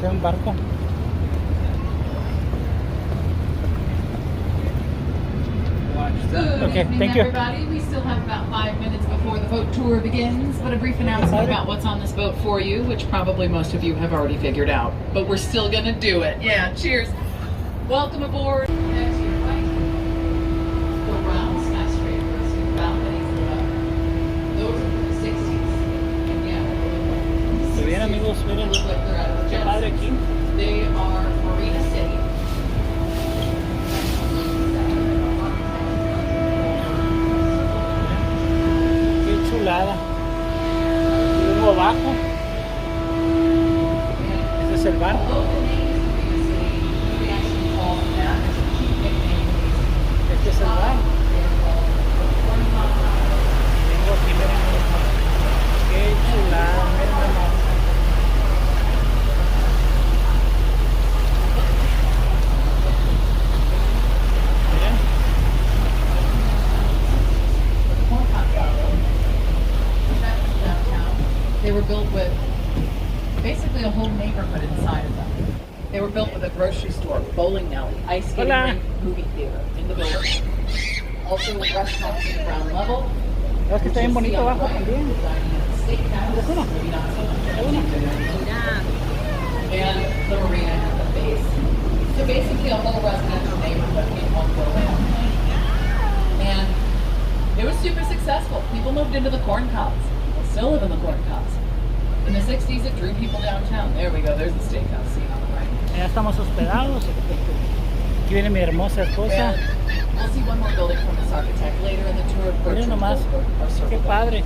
paseo en barco. Good Okay, evening, thank you. everybody. We still have about 5 minutes before the boat tour begins, but a brief announcement about what's on this boat for you, which probably most of you have already figured out, but we're still gonna do it. Yeah, cheers. Welcome aboard. Next to your right, the round skyscrapers with balconies lit up. Those are from the 60s. And yeah, Muy bien, amigos, miren. look like they're out of the Qué padre Jetsons. aquí. They are Marina City. Qué chulada. Y vengo abajo. Este es el barco. Este es el barco. Vengo aquí, miren. Qué chulada, miren nomás. Miren. They were built with basically a whole neighborhood inside of them. They were built with a grocery store, bowling alley, ice skating Hola. rink, movie theater in the building. Also restaurants in the ground level. Es que está bien bonito abajo también. Dining at the steakhouse, uno. maybe not so much. Hay uno. And the marina at the base. So basically a whole residential neighborhood in one building. And it was super successful. People moved into the corn cobs. People still live in the corn cobs. In the 60s, it drew people downtown. There we go. There's the steakhouse. See on the right. Ya estamos hospedados. Aquí viene mi hermosa esposa. And we'll see one more building from this architect later in the tour. Miren nomás. Our circle Qué building. padre.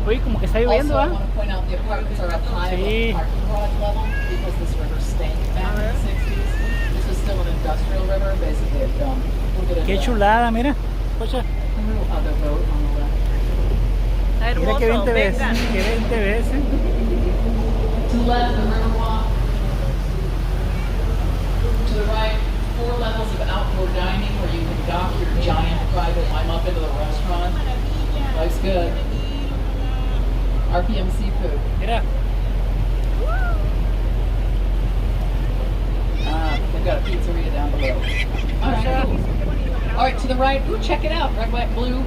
Oye, como que está lloviendo, Also, I ¿ah? want to point out the apartments are up high Sí. above the parking garage level because this river stank back in the 60s. This is still an industrial river, basically a dump. We'll get Qué into chulada, mira. Escucha. a little other boat on the left. Mira qué bien te ves. Qué bien te ves, ¿eh? To the left, the river walk. To the right, 4 levels of outdoor dining where you can dock your giant private climb up into the restaurant. Life's good. RPM Seafood. Mira. They've got a pizzeria down below. All right, cool. All right, to the right, ooh, check it out, red, white, blue.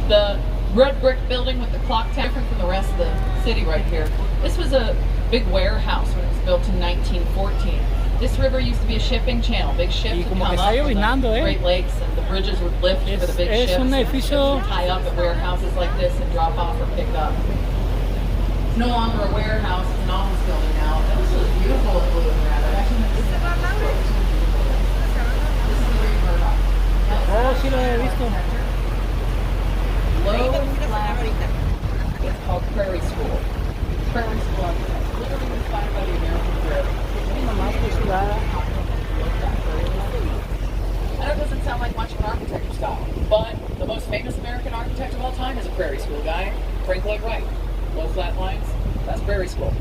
The red brick building with the clock tower, different from the rest of the city right here. This was a big warehouse when it was built in 1914. This river used to be a shipping channel. Big ships Y would como come que up está from llovinando, the Great Lakes and the bridges would lift for the big Es ships. un edificio. Tie up at warehouses like this and drop off or pick up. It's no longer a warehouse, it's an office building now. That was really beautiful at Blue and Red. I've actually never seen that before. This is the Green Murdoch. Oh, sí lo he visto. Low flat. It's called Prairie School. Prairie School architecture. Literally inspired by the American Prairie. Miren nomás qué chulada. I know it doesn't sound like much of an architecture style, but the most famous American architect of all time is a Prairie School guy, Frank Lloyd Wright. Low flat lines, that's Prairie School.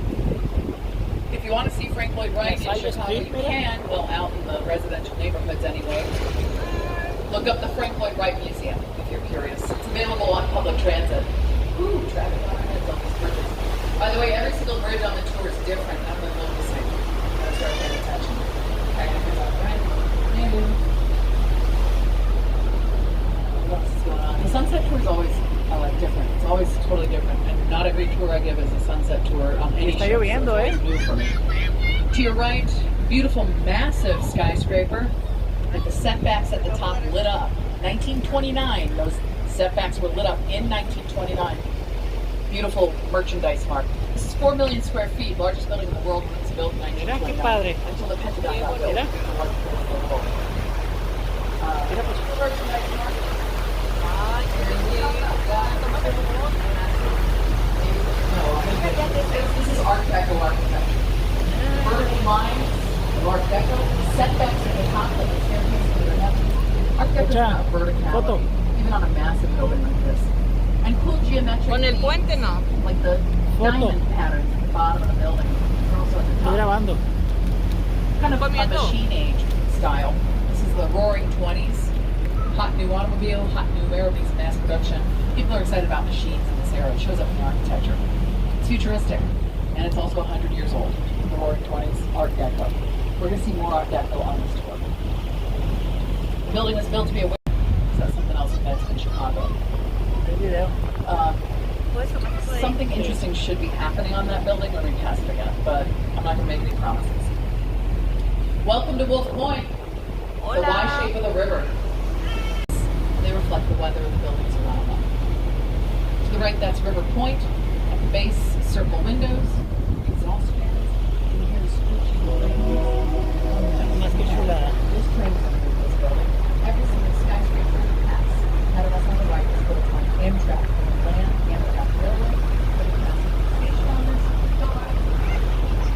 If you want to see Frank Lloyd Wright in Chicago, you can, well, out in the residential neighborhoods anyway. Look up the Frank Lloyd Wright Museum if you're curious. It's available on public transit. Ooh, traffic on our heads on these bridges. By the way, every single bridge on the tour is different. None of them look the same. Gotta start paying attention. Technically, right? What's going on? The sunset tour is always different. It's always totally different. And not every tour I give is a sunset tour on any Está ship, lloviendo, so it's eh? always new for me. To your right, beautiful, massive skyscraper with the setbacks at the top lit up. 1929, those setbacks were lit up in 1929. Beautiful merchandise mark. This is 4 million square feet, largest building in the world when it was built in Mira qué 1929. padre. Until the Pentagon got built. Mira. Mira, pues, merchandise mark. This is Art Deco architecture. Vertical lines of Art Deco, setbacks at the top like the staircase to the heaven. Art Deco is about verticality, even on a massive building like this. And cool geometric Con el themes, puente no. like the diamond patterns at the bottom of the building. They're also at the Estoy top. grabando. Kind of a Comiendo. machine age style. This is the Roaring 20s. Hot new automobile, hot new aerobics mass production. People are excited about machines in this era. It shows up in the architecture. It's futuristic, and it's also 100 years old. the Roaring 20s, Art Deco. We're going to see more Art Deco on this tour. The building was built to be a window, so that's something else that's in Chicago. Something interesting should be happening on that building when we pass it again, but I'm not going to make any promises. Welcome to Wolf Point, the Y shape of the river. They reflect the weather of the buildings around them. To the right, that's River Point. At the base, circle windows, exhaust fans. You can hear the screeching of the This train is underneath this building. Every single skyscraper you pass. Ahead of us on the right is built on Amtrak from the land, Amtrak Railway. But it passes the station on this, go right.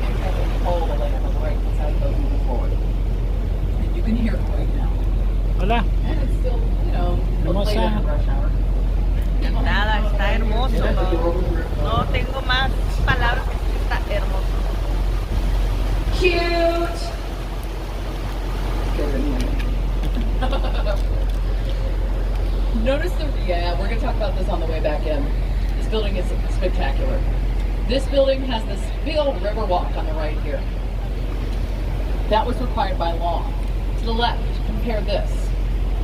Amtrak will control the land on the right. That's how it goes moving forward. And you can hear it right now. Hola. And it's still, you know, a little later than rush hour. Nada, está hermoso. No tengo más palabras. Está hermoso. Cute! Notice we're going to talk about this on the way back in. This building is spectacular. This building has this big old river walk on the right here. That was required by law. To the left, compare this.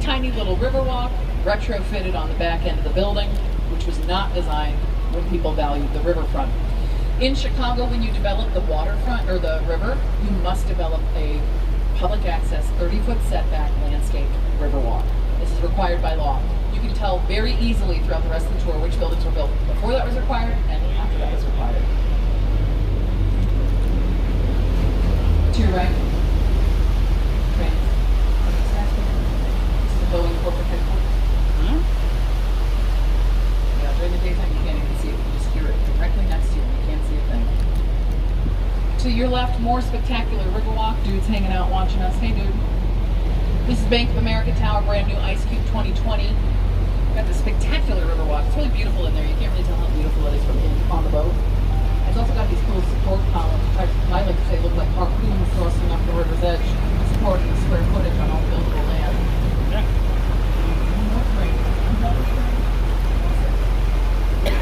Tiny little river walk, retrofitted on the back end of the building, which was not designed when people valued the riverfront. In Chicago, when you develop the waterfront or the river, you must develop a public access 30-foot setback landscaped river walk. This is required by law. You can tell very easily throughout the rest of the tour which buildings were built before that was required and after that was required. To your right, trains. This is the Boeing corporate headquarters. Yeah, during the daytime you can't even see it. You just hear it directly next to you and you can't see a thing. To your left, more spectacular Riverwalk. Dude's hanging out watching us. Hey, dude. This is Bank of America Tower, brand new Ice Cube 2020. Got this spectacular Riverwalk. It's really beautiful in there. You can't really tell how beautiful it is from on the boat. It's also got these cool support columns, which I like to say look like harpoons thrusting up the river's edge, supporting the square footage on all buildable land. Yeah. More train. Another train.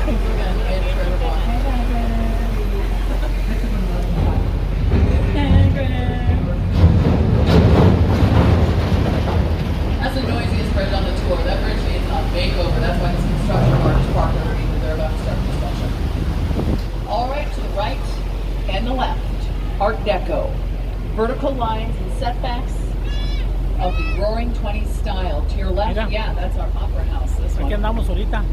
We're going to end Riverwalk. That's the noisiest bridge on the tour. That bridge needs a makeover. That's why this construction barge is parked underneath it. They're about to start construction. All right, to the right and the left, Art Deco. Vertical lines and setbacks of the Roaring 20s style. To your left, Mira. yeah, that's our opera house. This Aquí one. andamos ahorita.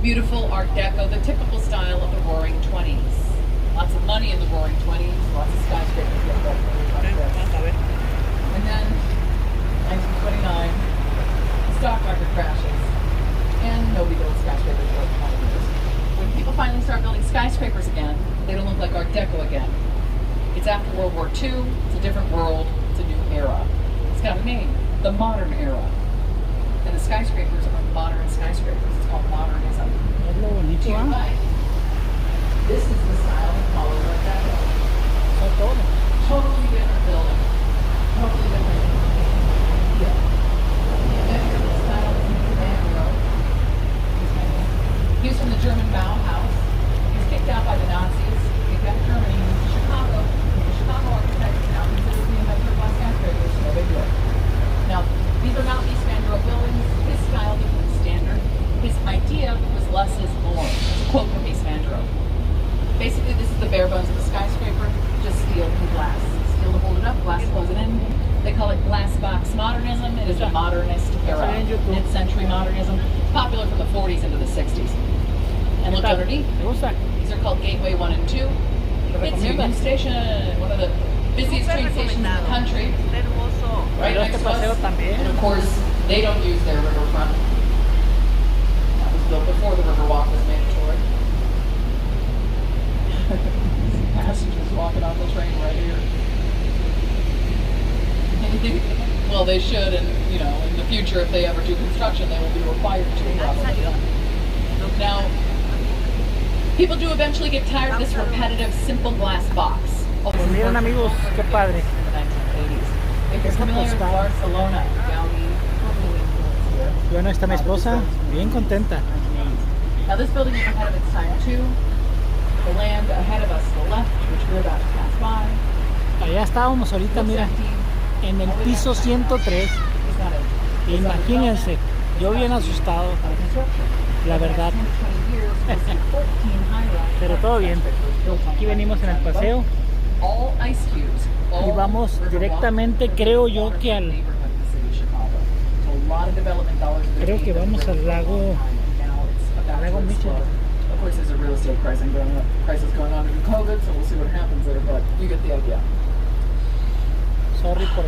Beautiful Art Deco, the typical style of the Roaring 20s. Lots of money in the Roaring 20s. Lots of skyscrapers get built like this. And then 1929, the stock market crashes, and nobody builds skyscrapers for 20 years. When people finally start building skyscrapers again, they don't look like Art Deco again. It's after World War II, it's a different world, it's a new era. It's got a name, the modern era. And the skyscrapers are modern skyscrapers. It's called modernism. Es lo To bonito, your right, this is the style that follows Art Deco. Está todo. Totally different building. Totally different. Yeah. The inventor of the style is Mandro. He was from the German Bauhaus. He was kicked out by the Nazis. He left Germany, moved to Chicago. The Chicago architect is now considered the inventor of glass skyscrapers, so they do it. Now, these are not East Mandro buildings. His style became standard. His idea was less is more. It's a quote from East Mandro. Basically, this is the bare bones of the skyscraper, just steel and glass. Steel to hold it up, glass to close it in. They call it glass box modernism. It is a modernist era, mid-century modernism, popular from the 40s into the 60s. And look underneath. ¿Te gusta? These are called Gateway 1 and 2. It's Union Station, one of the busiest train stations in the country. Está hermoso. Right Pero next este to paseo us. también. And of course, they don't use their riverfront. That was built before the Riverwalk was mandatory. Passengers walking off the train right here. Well, they should, and you know, in the future, if they ever do construction, they will be required to. Probably. Now, people do eventually get tired of this repetitive, simple glass box. Pues miren amigos, qué padre. In the 1980s. If you're Esta familiar with postal. Barcelona, Gaudi, totally influenced here. Bueno, esta mi esposa, bien contenta. Now this building is ahead of its time too. The land ahead of us to the left, which we're about to pass by, Allá estábamos ahorita, looks mira, empty. en el piso 103. It's not a- Imagínense, yo bien asustado, Not a construction. la verdad. 10 to 20 years, we'll see 14 high-rise Pero todo bien. skyscrapers built on Aquí venimos en el paseo all ice cubes, all y vamos river directamente, walk, creo yo, que al... neighborhood in the city of Chicago. So a lot of development dollars have been Creo que made vamos in the al river for a lago- long time, and now it's about lago to Michigan. explode. Of course, there's a real estate crisis going on due to COVID, so we'll see what happens there, but you get the idea. Sorry por...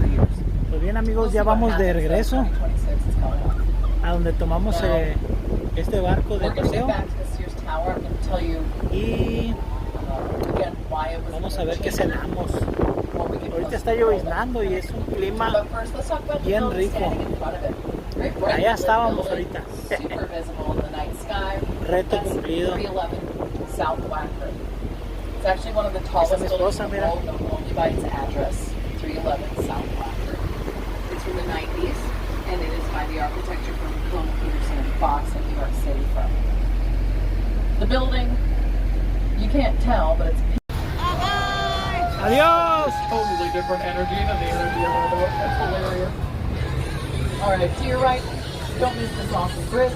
3 years. Pues bien, We'll amigos, see ya what vamos de happens, regreso 2026 is coming up. a donde tomamos este barco de We're going to get paseo back to the Sears Tower. I'm going to tell you y again why it was. vamos a ver qué cenamos. when we get Ahorita closer está to the building. lloviznando y es un clima... But first, let's talk about the bien building rico. standing in front of it. Very bright Allá lit estábamos building, ahorita. super visible in the night sky. Reto That's cumplido. 311 South Wacker. It's actually one of the Ahí está tallest mi buildings esposa, in the mira. world, known only by its address, 311 South Wacker. It's from the 90s, and it is by the architecture firm Cohn Peterson and Fox in New York City firm. The building, you can't tell, but it's ¡Adiós! totally different energy than the energy of our boat. That's hilarious. All right, to your right, don't miss this awesome bridge.